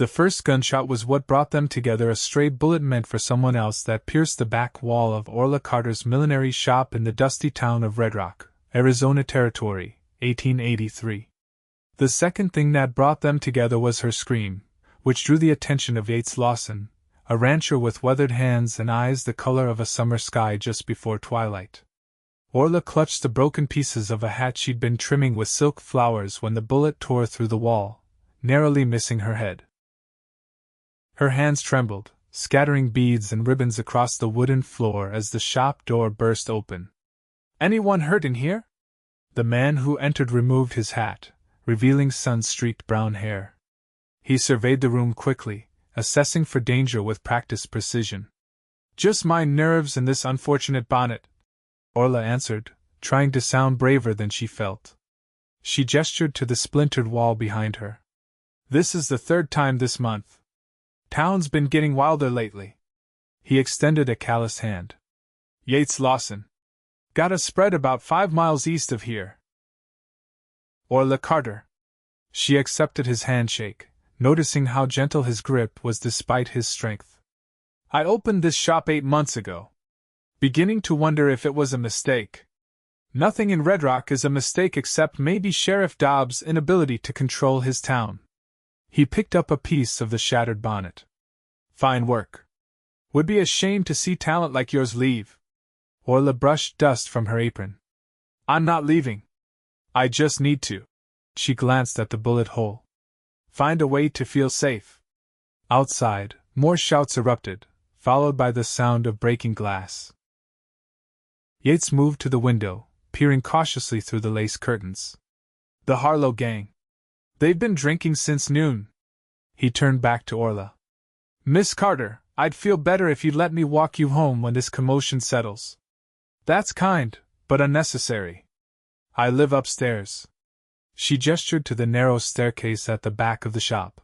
The first gunshot was what brought them together, a stray bullet meant for someone else that pierced the back wall of Orla Carter's millinery shop in the dusty town of Redrock, Arizona Territory, 1883. The second thing that brought them together was her scream, which drew the attention of Yates Lawson, a rancher with weathered hands and eyes the color of a summer sky just before twilight. Orla clutched the broken pieces of a hat she'd been trimming with silk flowers when the bullet tore through the wall, narrowly missing her head. Her hands trembled, scattering beads and ribbons across the wooden floor as the shop door burst open. "Anyone hurt in here?" The man who entered removed his hat, revealing sun-streaked brown hair. He surveyed the room quickly, assessing for danger with practiced precision. "Just my nerves and this unfortunate bonnet," Orla answered, trying to sound braver than she felt. She gestured to the splintered wall behind her. "This is the third time this month. Town's been getting wilder lately." He extended a calloused hand. "Yates Lawson. Got a spread about 5 miles east of here." "Orla Carter." She accepted his handshake, noticing how gentle his grip was despite his strength. "I opened this shop 8 months ago. Beginning to wonder if it was a mistake. Nothing in Redrock is a mistake except maybe Sheriff Dobbs' inability to control his town." He picked up a piece of the shattered bonnet. "Fine work. Would be a shame to see talent like yours leave." Orla brushed dust from her apron. "I'm not leaving. I just need to." She glanced at the bullet hole. "Find a way to feel safe." Outside, more shouts erupted, followed by the sound of breaking glass. Yates moved to the window, peering cautiously through the lace curtains. "The Harlow gang. They've been drinking since noon." He turned back to Orla. "Miss Carter, I'd feel better if you'd let me walk you home when this commotion settles." "That's kind, but unnecessary. I live upstairs." She gestured to the narrow staircase at the back of the shop.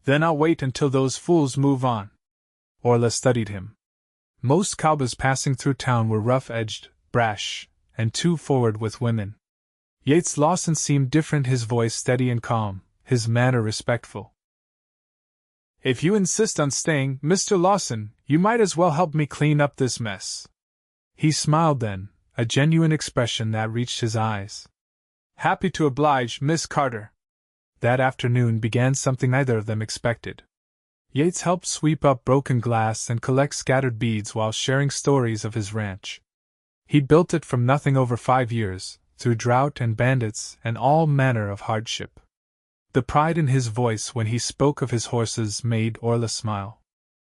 "Then I'll wait until those fools move on." Orla studied him. Most cowboys passing through town were rough-edged, brash, and too forward with women. Yates Lawson seemed different, his voice steady and calm, his manner respectful. "If you insist on staying, Mr. Lawson, you might as well help me clean up this mess." He smiled then, a genuine expression that reached his eyes. "Happy to oblige, Miss Carter." That afternoon began something neither of them expected. Yates helped sweep up broken glass and collect scattered beads while sharing stories of his ranch. He'd built it from nothing over 5 years, through drought and bandits and all manner of hardship. The pride in his voice when he spoke of his horses made Orla smile.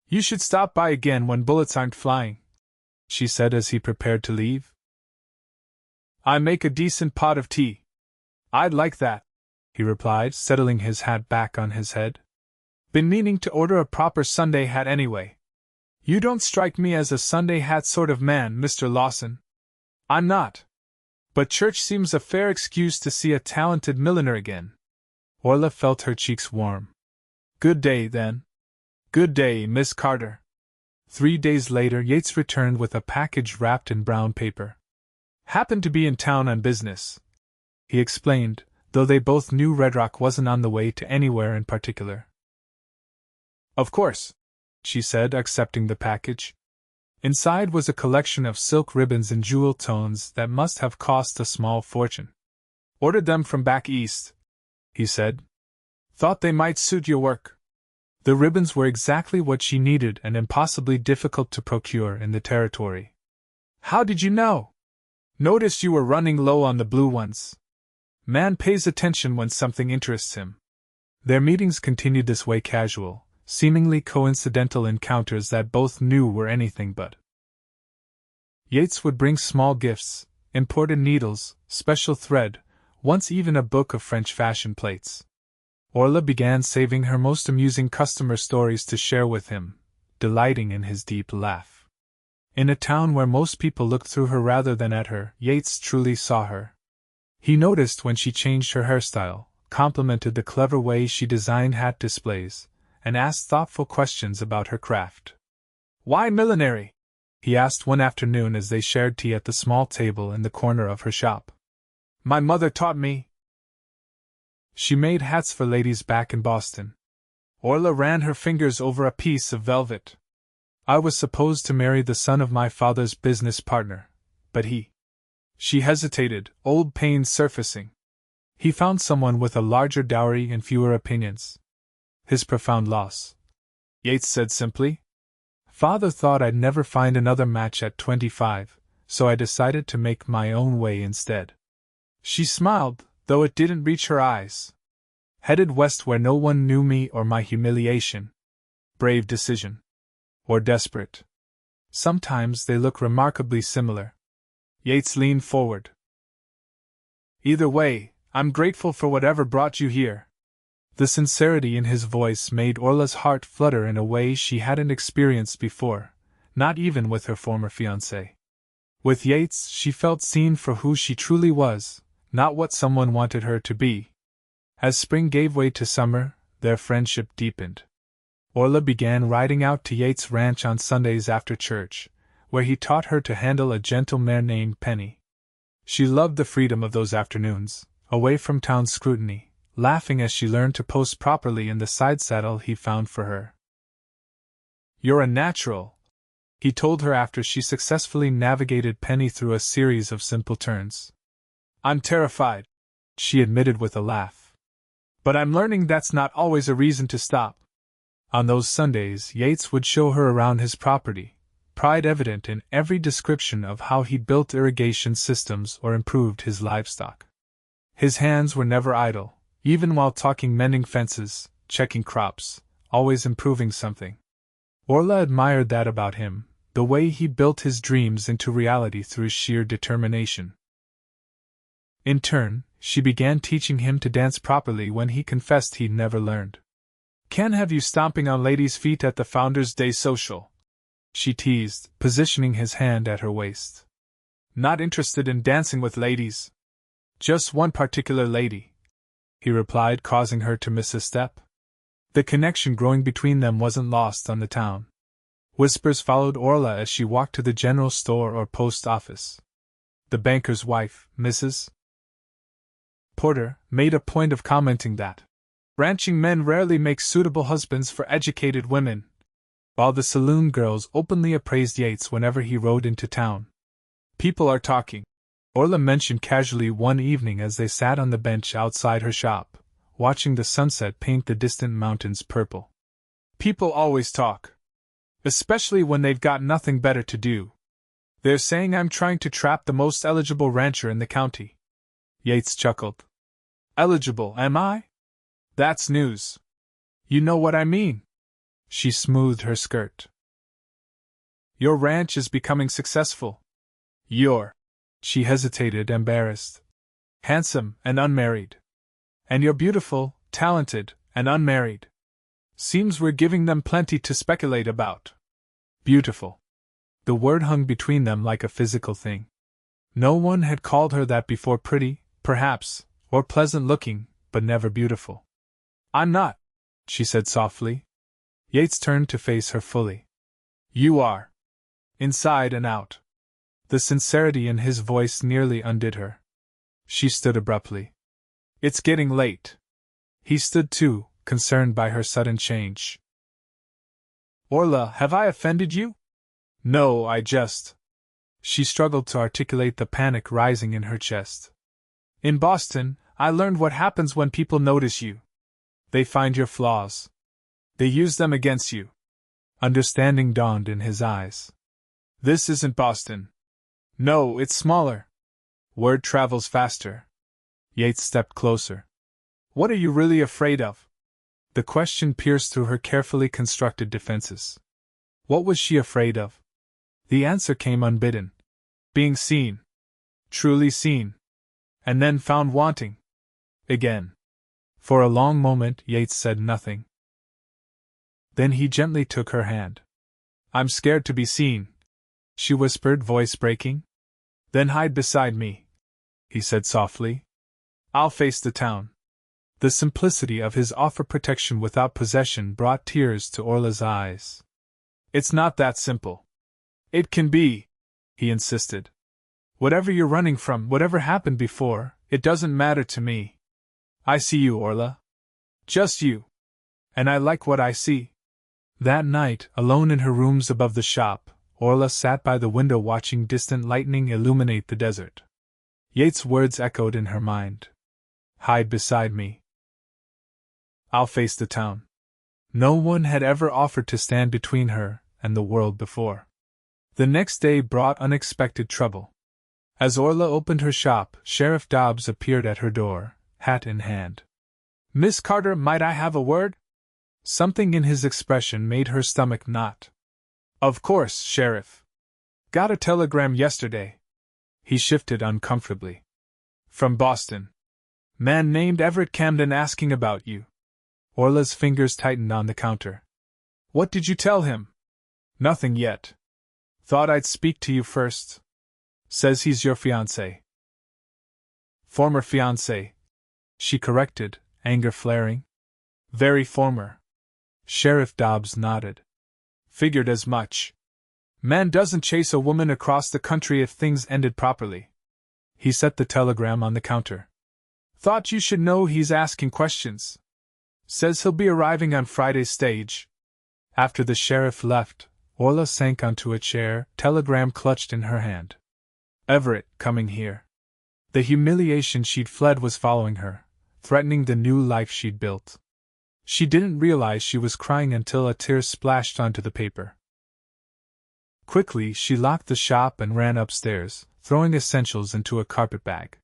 "You should stop by again when bullets aren't flying," she said as he prepared to leave. "I make a decent pot of tea." "I'd like that," he replied, settling his hat back on his head. "Been meaning to order a proper Sunday hat anyway." "You don't strike me as a Sunday hat sort of man, Mr. Lawson." "I'm not. But church seems a fair excuse to see a talented milliner again." Orla felt her cheeks warm. "Good day, then." "Good day, Miss Carter." 3 days later, Yates returned with a package wrapped in brown paper. "Happened to be in town on business," he explained, though they both knew Redrock wasn't on the way to anywhere in particular. "Of course," she said, accepting the package. Inside was a collection of silk ribbons and jewel tones that must have cost a small fortune. "Ordered them from back east," he said. "Thought they might suit your work." The ribbons were exactly what she needed and impossibly difficult to procure in the territory. "How did you know?" "Noticed you were running low on the blue ones." Man pays attention when something interests him. Their meetings continued this way, casual, seemingly coincidental encounters that both knew were anything but. Yates would bring small gifts, imported needles, special thread, once even a book of French fashion plates. Orla began saving her most amusing customer stories to share with him, delighting in his deep laugh. In a town where most people looked through her rather than at her, Yates truly saw her. He noticed when she changed her hairstyle, complimented the clever way she designed hat displays, and asked thoughtful questions about her craft. "Why millinery?" he asked one afternoon as they shared tea at the small table in the corner of her shop. "My mother taught me. She made hats for ladies back in Boston." Orla ran her fingers over a piece of velvet. I was supposed to marry the son of my father's business partner, but he. She hesitated, old pain surfacing. He found someone with a larger dowry and fewer opinions. His profound loss. Yates said simply. Father thought I'd never find another match at 25, so I decided to make my own way instead. She smiled, though it didn't reach her eyes. Headed west where no one knew me or my humiliation. Brave decision. Or desperate. Sometimes they look remarkably similar. Yates leaned forward. Either way, I'm grateful for whatever brought you here. The sincerity in his voice made Orla's heart flutter in a way she hadn't experienced before, not even with her former fiancé. With Yates, she felt seen for who she truly was, not what someone wanted her to be. As spring gave way to summer, their friendship deepened. Orla began riding out to Yates' ranch on Sundays after church, where he taught her to handle a gentle mare named Penny. She loved the freedom of those afternoons, away from town scrutiny, laughing as she learned to pose properly in the side saddle he found for her. "You're a natural," he told her after she successfully navigated Penny through a series of simple turns. "I'm terrified," she admitted with a laugh. "But I'm learning that's not always a reason to stop." On those Sundays, Yates would show her around his property, pride evident in every description of how he built irrigation systems or improved his livestock. His hands were never idle, even while mending fences, checking crops, always improving something. Orla admired that about him, the way he built his dreams into reality through sheer determination. In turn, she began teaching him to dance properly when he confessed he'd never learned. "Can't have you stomping on ladies' feet at the Founders' Day social," she teased, positioning his hand at her waist. "Not interested in dancing with ladies." "Just one particular lady," he replied, causing her to miss a step. The connection growing between them wasn't lost on the town. Whispers followed Orla as she walked to the general store or post office. The banker's wife, Mrs. Porter, made a point of commenting that ranching men rarely make suitable husbands for educated women, while the saloon girls openly appraised Yates whenever he rode into town. "People are talking," Orla mentioned casually one evening as they sat on the bench outside her shop, watching the sunset paint the distant mountains purple. "People always talk. Especially when they've got nothing better to do. They're saying I'm trying to trap the most eligible rancher in the county." Yates chuckled. "Eligible, am I? That's news. You know what I mean." She smoothed her skirt. "Your ranch is becoming successful. You're," she hesitated, embarrassed, "handsome and unmarried. And you're beautiful, talented, and unmarried. Seems we're giving them plenty to speculate about." Beautiful. The word hung between them like a physical thing. No one had called her that before. Pretty, perhaps, or pleasant-looking, but never beautiful. "I'm not," she said softly. Yates turned to face her fully. "You are. Inside and out." The sincerity in his voice nearly undid her. She stood abruptly. "It's getting late." He stood too, concerned by her sudden change. "Orla, have I offended you?" "No, I just..." She struggled to articulate the panic rising in her chest. "In Boston, I learned what happens when people notice you. They find your flaws. They use them against you." Understanding dawned in his eyes. "This isn't Boston." "No, it's smaller. Word travels faster." Yates stepped closer. "What are you really afraid of?" The question pierced through her carefully constructed defenses. What was she afraid of? The answer came unbidden. Being seen. Truly seen. And then found wanting. Again. For a long moment, Yates said nothing. Then he gently took her hand. "I'm scared to be seen," she whispered, voice breaking. "Then hide beside me," he said softly. "I'll face the town." The simplicity of his offer protection without possession brought tears to Orla's eyes. "It's not that simple." "It can be," he insisted. "Whatever you're running from, whatever happened before, it doesn't matter to me. I see you, Orla. Just you. And I like what I see. That night, alone in her rooms above the shop, Orla sat by the window watching distant lightning illuminate the desert. Yates' words echoed in her mind. Hide beside me. I'll face the town. No one had ever offered to stand between her and the world before. The next day brought unexpected trouble. As Orla opened her shop, Sheriff Dobbs appeared at her door, hat in hand. Miss Carter, might I have a word? Something in his expression made her stomach knot. Of course, Sheriff. Got a telegram yesterday. He shifted uncomfortably. From Boston. Man named Everett Camden asking about you. Orla's fingers tightened on the counter. What did you tell him? Nothing yet. Thought I'd speak to you first. Says he's your fiancé. Former fiancé, she corrected, anger flaring. Very former. Sheriff Dobbs nodded. Figured as much. Man doesn't chase a woman across the country if things ended properly. He set the telegram on the counter. Thought you should know he's asking questions. Says he'll be arriving on Friday's stage. After the sheriff left, Orla sank onto a chair, telegram clutched in her hand. Everett, coming here. The humiliation she'd fled was following her, threatening the new life she'd built. She didn't realize she was crying until a tear splashed onto the paper. Quickly, she locked the shop and ran upstairs, throwing essentials into a carpet bag.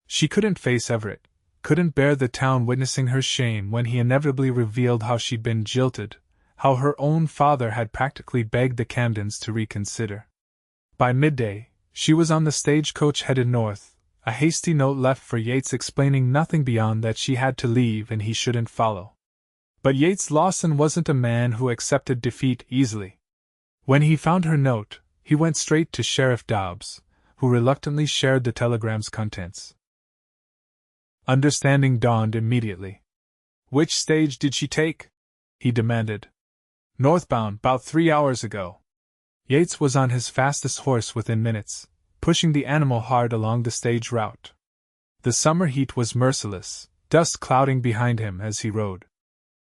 She couldn't face Everett, couldn't bear the town witnessing her shame when he inevitably revealed how she'd been jilted, how her own father had practically begged the Camdens to reconsider. By midday, she was on the stagecoach headed north, a hasty note left for Yates explaining nothing beyond that she had to leave and he shouldn't follow. But Yates Lawson wasn't a man who accepted defeat easily. When he found her note, he went straight to Sheriff Dobbs, who reluctantly shared the telegram's contents. Understanding dawned immediately. Which stage did she take? He demanded. Northbound, 'bout 3 hours ago. Yates was on his fastest horse within minutes, pushing the animal hard along the stage route. The summer heat was merciless, dust clouding behind him as he rode.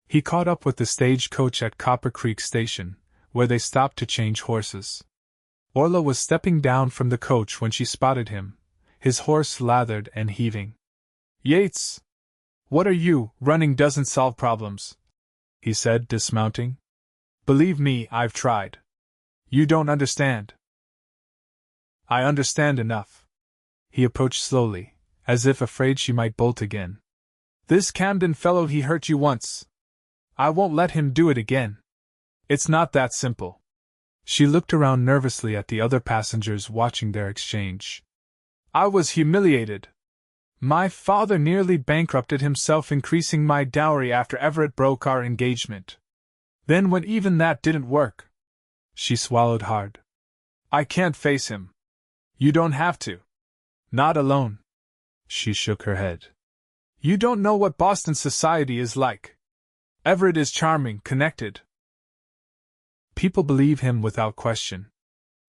He caught up with the stagecoach at Copper Creek Station, where they stopped to change horses. Orla was stepping down from the coach when she spotted him, his horse lathered and heaving. Yates! What are you? Running doesn't solve problems, he said, dismounting. Believe me, I've tried. You don't understand. I understand enough. He approached slowly, as if afraid she might bolt again. This Camden fellow, he hurt you once. I won't let him do it again. It's not that simple. She looked around nervously at the other passengers watching their exchange. I was humiliated. My father nearly bankrupted himself increasing my dowry after Everett broke our engagement. Then when even that didn't work. She swallowed hard. I can't face him. You don't have to. Not alone. She shook her head. You don't know what Boston society is like. Everett is charming, connected. People believe him without question.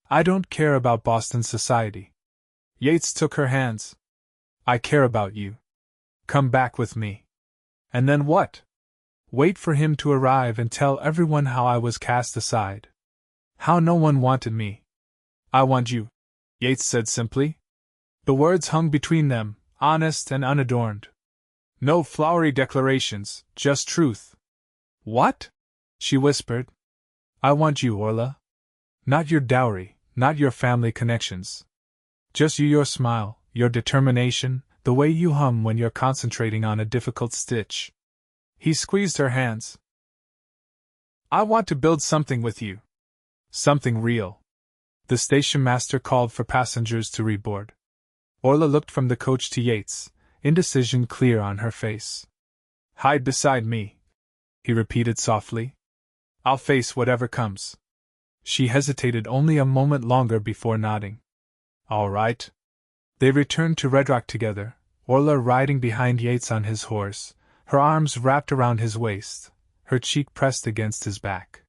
I don't care about Boston society. Yates took her hands. I care about you. Come back with me. And then what? Wait for him to arrive and tell everyone how I was cast aside. How no one wanted me. I want you, Yates said simply. The words hung between them, honest and unadorned. No flowery declarations, just truth. What? She whispered. I want you, Orla. Not your dowry, not your family connections. Just you, your smile, your determination, the way you hum when you're concentrating on a difficult stitch. He squeezed her hands. I want to build something with you. Something real. The station master called for passengers to reboard. Orla looked from the coach to Yates, indecision clear on her face. Hide beside me, he repeated softly. I'll face whatever comes. She hesitated only a moment longer before nodding. All right. They returned to Redrock together, Orla riding behind Yates on his horse, her arms wrapped around his waist, her cheek pressed against his back.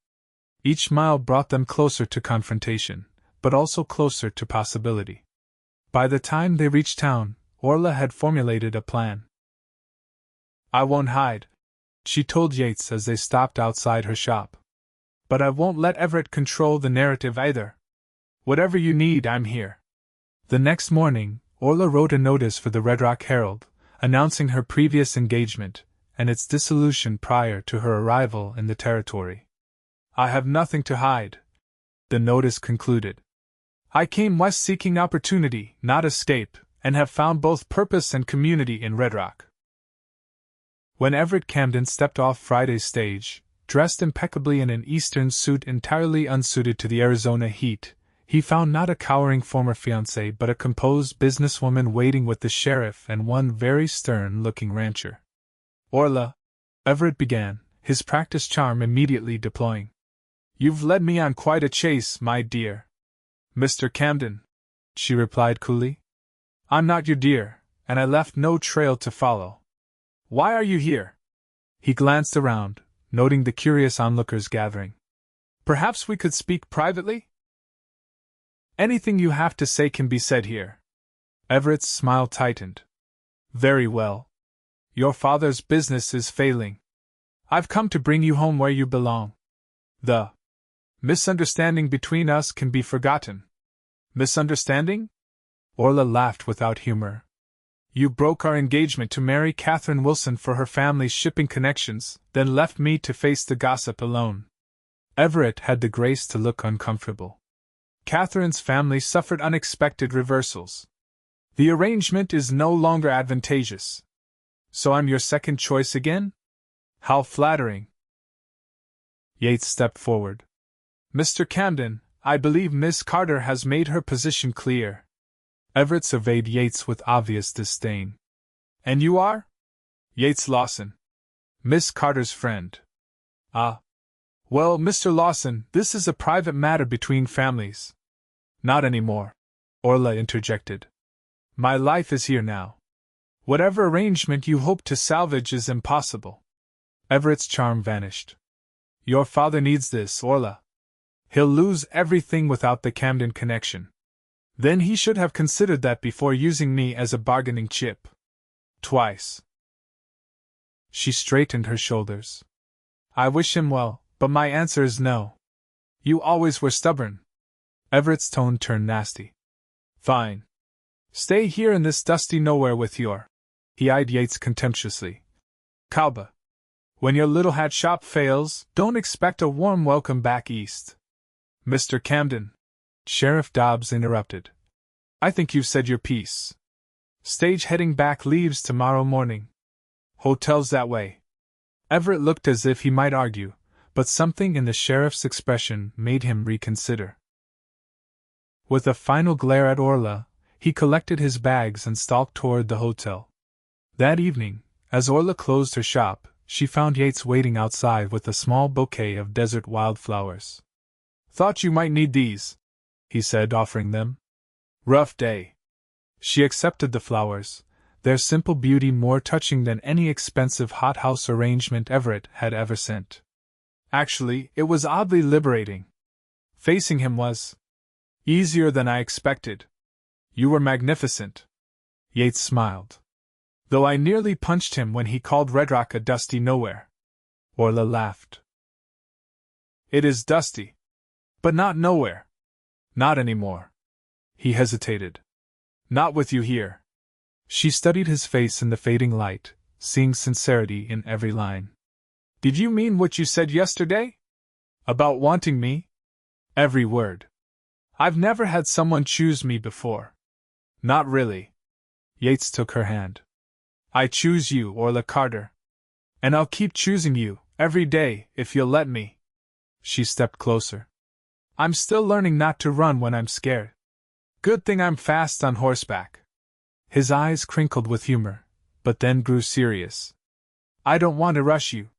Each mile brought them closer to confrontation, but also closer to possibility. By the time they reached town, Orla had formulated a plan. I won't hide, she told Yates as they stopped outside her shop. But I won't let Everett control the narrative either. Whatever you need, I'm here. The next morning, Orla wrote a notice for the Redrock Herald, announcing her previous engagement and its dissolution prior to her arrival in the territory. I have nothing to hide, the notice concluded. I came west seeking opportunity, not escape, and have found both purpose and community in Redrock. When Everett Camden stepped off Friday's stage, dressed impeccably in an Eastern suit entirely unsuited to the Arizona heat, he found not a cowering former fiancée but a composed businesswoman waiting with the sheriff and one very stern-looking rancher. Orla, Everett began, his practiced charm immediately deploying. You've led me on quite a chase, my dear. Mr. Camden, she replied coolly. I'm not your dear, and I left no trail to follow. Why are you here? He glanced around, noting the curious onlookers gathering. Perhaps we could speak privately? Anything you have to say can be said here. Everett's smile tightened. Very well. Your father's business is failing. I've come to bring you home where you belong. The misunderstanding between us can be forgotten. Misunderstanding? Orla laughed without humor. You broke our engagement to marry Catherine Wilson for her family's shipping connections, then left me to face the gossip alone. Everett had the grace to look uncomfortable. Catherine's family suffered unexpected reversals. The arrangement is no longer advantageous. So I'm your second choice again? How flattering. Yates stepped forward. Mr. Camden, I believe Miss Carter has made her position clear. Everett surveyed Yates with obvious disdain. And you are? Yates Lawson. Miss Carter's friend. Ah. Well, Mr. Lawson, this is a private matter between families. Not anymore, Orla interjected. My life is here now. Whatever arrangement you hope to salvage is impossible. Everett's charm vanished. Your father needs this, Orla. He'll lose everything without the Camden connection. Then he should have considered that before using me as a bargaining chip. Twice. She straightened her shoulders. I wish him well, but my answer is no. You always were stubborn. Everett's tone turned nasty. Fine. Stay here in this dusty nowhere with your... He eyed Yates contemptuously. Cowboy. When your little hat shop fails, don't expect a warm welcome back east. Mr. Camden. Sheriff Dobbs interrupted. I think you've said your piece. Stage heading back leaves tomorrow morning. Hotel's that way. Everett looked as if he might argue, but something in the sheriff's expression made him reconsider. With a final glare at Orla, he collected his bags and stalked toward the hotel. That evening, as Orla closed her shop, she found Yates waiting outside with a small bouquet of desert wildflowers. Thought you might need these, he said, offering them. Rough day. She accepted the flowers, their simple beauty more touching than any expensive hothouse arrangement Everett had ever sent. Actually, it was oddly liberating. Facing him was easier than I expected. You were magnificent. Yates smiled. Though I nearly punched him when he called Redrock a dusty nowhere. Orla laughed. It is dusty. But not nowhere. Not anymore. He hesitated. Not with you here. She studied his face in the fading light, seeing sincerity in every line. Did you mean what you said yesterday? About wanting me? Every word. I've never had someone choose me before. Not really. Yates took her hand. I choose you, Orla Carter. And I'll keep choosing you, every day, if you'll let me. She stepped closer. I'm still learning not to run when I'm scared. Good thing I'm fast on horseback. His eyes crinkled with humor, but then grew serious. I don't want to rush you.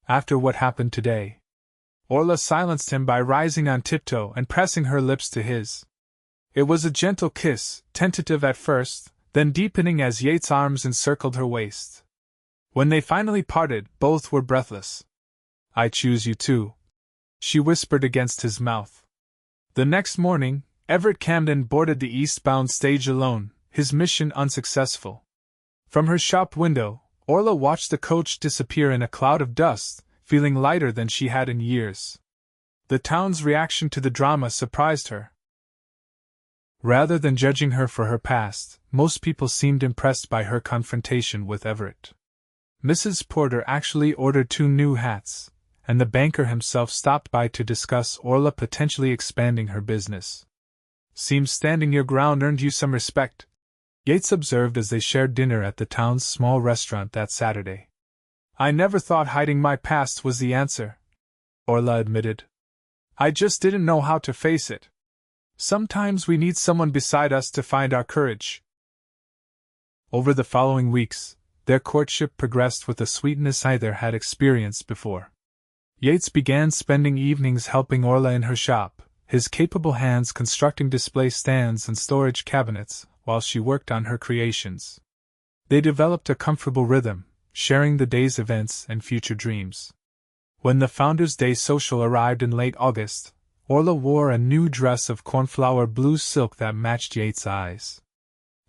After what happened today, Orla silenced him by rising on tiptoe and pressing her lips to his. It was a gentle kiss, tentative at first, then deepening as Yates' arms encircled her waist. When they finally parted, both were breathless. I choose you too, she whispered against his mouth. The next morning, Everett Camden boarded the eastbound stage alone, his mission unsuccessful. From her shop window, Orla watched the coach disappear in a cloud of dust, feeling lighter than she had in years. The town's reaction to the drama surprised her. Rather than judging her for her past, most people seemed impressed by her confrontation with Everett. Mrs. Porter actually ordered 2 new hats, and the banker himself stopped by to discuss Orla potentially expanding her business. "Seems standing your ground earned you some respect," Yates observed as they shared dinner at the town's small restaurant that Saturday. "I never thought hiding my past was the answer," Orla admitted. "I just didn't know how to face it. Sometimes we need someone beside us to find our courage." Over the following weeks, their courtship progressed with a sweetness neither had experienced before. Yates began spending evenings helping Orla in her shop, his capable hands constructing display stands and storage cabinets, while she worked on her creations. They developed a comfortable rhythm, sharing the day's events and future dreams. When the Founders' Day social arrived in late August, Orla wore a new dress of cornflower blue silk that matched Yates' eyes.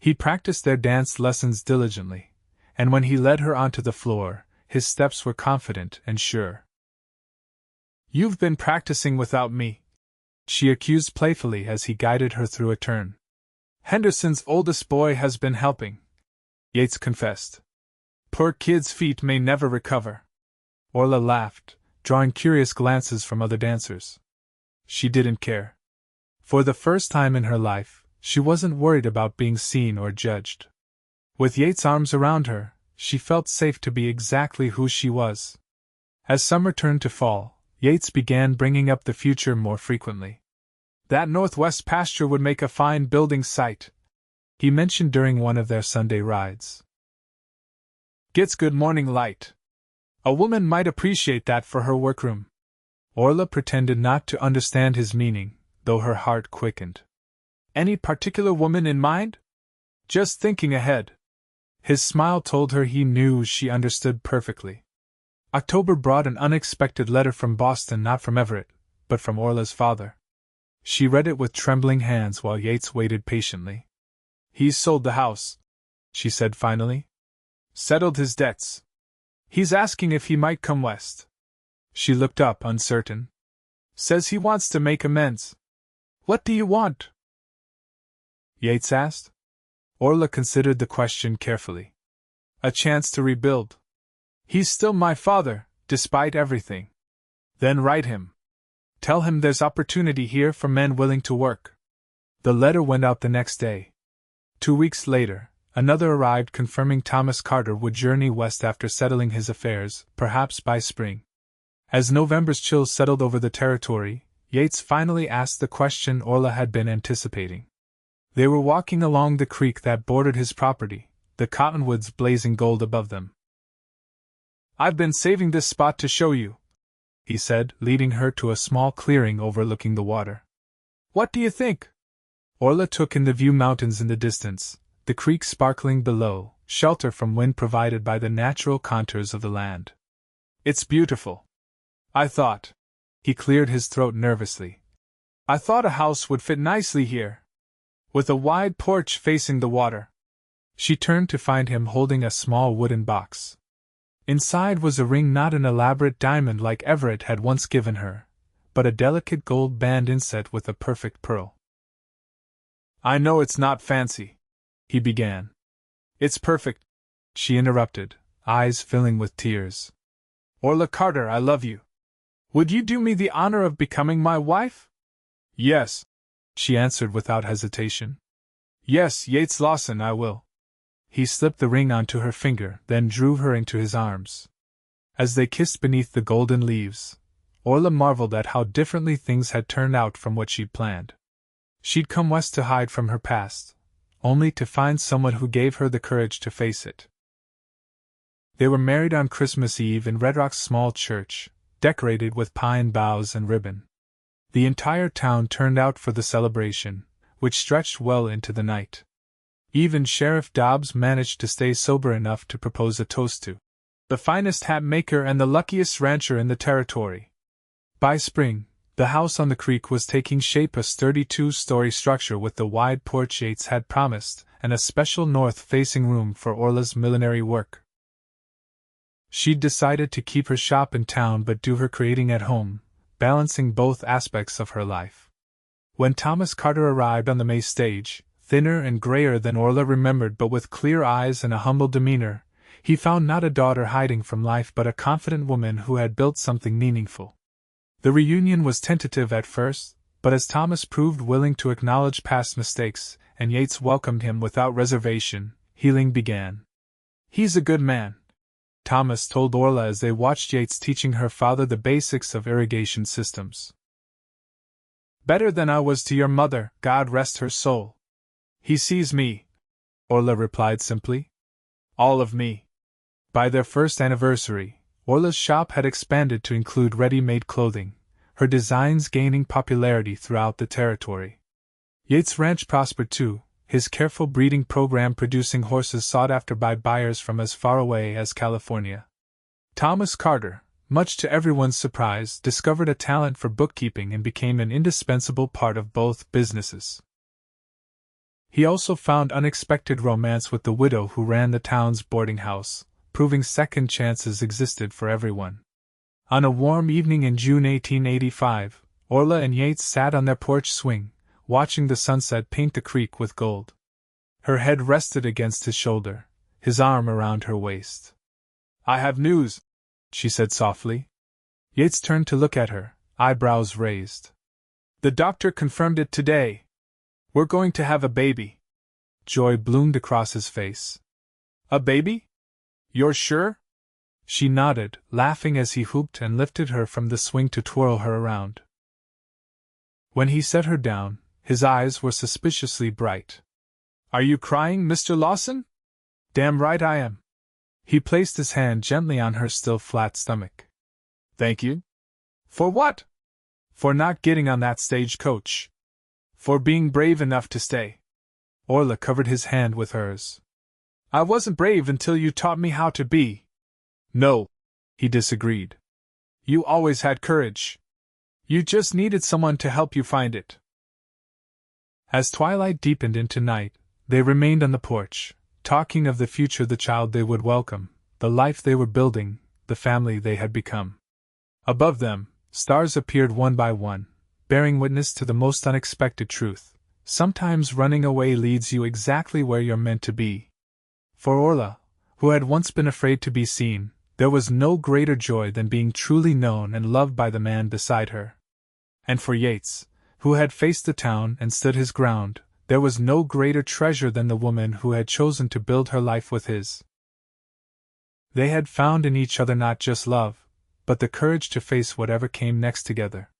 He practiced their dance lessons diligently, and when he led her onto the floor, his steps were confident and sure. "You've been practicing without me," she accused playfully as he guided her through a turn. "Henderson's oldest boy has been helping," Yates confessed. "Poor kid's feet may never recover." Orla laughed, drawing curious glances from other dancers. She didn't care. For the first time in her life, she wasn't worried about being seen or judged. With Yates' arms around her, she felt safe to be exactly who she was. As summer turned to fall, Yates began bringing up the future more frequently. "That northwest pasture would make a fine building site," he mentioned during one of their Sunday rides. "Gets good morning light. A woman might appreciate that for her workroom." Orla pretended not to understand his meaning, though her heart quickened. "Any particular woman in mind?" "Just thinking ahead." His smile told her he knew she understood perfectly. October brought an unexpected letter from Boston, not from Everett, but from Orla's father. She read it with trembling hands while Yates waited patiently. "He's sold the house," she said finally. "Settled his debts. He's asking if he might come west." She looked up, uncertain. "Says he wants to make amends." "What do you want?" Yates asked. Orla considered the question carefully. "A chance to rebuild. He's still my father, despite everything." "Then write him. Tell him there's opportunity here for men willing to work." The letter went out the next day. 2 weeks later, another arrived confirming Thomas Carter would journey west after settling his affairs, perhaps by spring. As November's chills settled over the territory, Yates finally asked the question Orla had been anticipating. They were walking along the creek that bordered his property, the cottonwoods blazing gold above them. "I've been saving this spot to show you," he said, leading her to a small clearing overlooking the water. "What do you think?" Orla took in the view, mountains in the distance, the creek sparkling below, shelter from wind provided by the natural contours of the land. "It's beautiful. I thought," he cleared his throat nervously, "I thought a house would fit nicely here, with a wide porch facing the water." She turned to find him holding a small wooden box. Inside was a ring, not an elaborate diamond like Everett had once given her, but a delicate gold band inset with a perfect pearl. "I know it's not fancy," he began. "It's perfect," she interrupted, eyes filling with tears. "Orla Carter, I love you. Would you do me the honor of becoming my wife?" "Yes," she answered without hesitation. "Yes, Yates Lawson, I will." He slipped the ring onto her finger, then drew her into his arms. As they kissed beneath the golden leaves, Orla marveled at how differently things had turned out from what she'd planned. She'd come west to hide from her past, only to find someone who gave her the courage to face it. They were married on Christmas Eve in Redrock's small church, decorated with pine boughs and ribbon. The entire town turned out for the celebration, which stretched well into the night. Even Sheriff Dobbs managed to stay sober enough to propose a toast to the finest hat maker and the luckiest rancher in the territory. By spring, the house on the creek was taking shape, a sturdy 2-story structure with the wide porch Yates had promised, and a special north-facing room for Orla's millinery work. She'd decided to keep her shop in town but do her creating at home, balancing both aspects of her life. When Thomas Carter arrived on the May stage, thinner and grayer than Orla remembered but with clear eyes and a humble demeanor, he found not a daughter hiding from life but a confident woman who had built something meaningful. The reunion was tentative at first, but as Thomas proved willing to acknowledge past mistakes, and Yates welcomed him without reservation, healing began. "He's a good man," Thomas told Orla as they watched Yates teaching her father the basics of irrigation systems. "Better than I was to your mother, God rest her soul." "He sees me," Orla replied simply. "All of me." By their first anniversary, Orla's shop had expanded to include ready-made clothing, her designs gaining popularity throughout the territory. Yates' ranch prospered too, his careful breeding program producing horses sought after by buyers from as far away as California. Thomas Carter, much to everyone's surprise, discovered a talent for bookkeeping and became an indispensable part of both businesses. He also found unexpected romance with the widow who ran the town's boarding house, proving second chances existed for everyone. On a warm evening in June 1885, Orla and Yates sat on their porch swing, watching the sunset paint the creek with gold. Her head rested against his shoulder, his arm around her waist. "I have news," she said softly. Yates turned to look at her, eyebrows raised. "The doctor confirmed it today. We're going to have a baby." Joy bloomed across his face. "A baby? You're sure?" She nodded, laughing as he whooped and lifted her from the swing to twirl her around. When he set her down, his eyes were suspiciously bright. "Are you crying, Mr. Lawson?" "Damn right I am." He placed his hand gently on her still flat stomach. "Thank you." "For what?" "For not getting on that stagecoach. For being brave enough to stay." Orla covered his hand with hers. "I wasn't brave until you taught me how to be." "No," he disagreed. "You always had courage. You just needed someone to help you find it." As twilight deepened into night, they remained on the porch, talking of the future, the child they would welcome, the life they were building, the family they had become. Above them, stars appeared one by one, bearing witness to the most unexpected truth. Sometimes running away leads you exactly where you're meant to be. For Orla, who had once been afraid to be seen, there was no greater joy than being truly known and loved by the man beside her. And for Yates, who had faced the town and stood his ground, there was no greater treasure than the woman who had chosen to build her life with his. They had found in each other not just love, but the courage to face whatever came next together.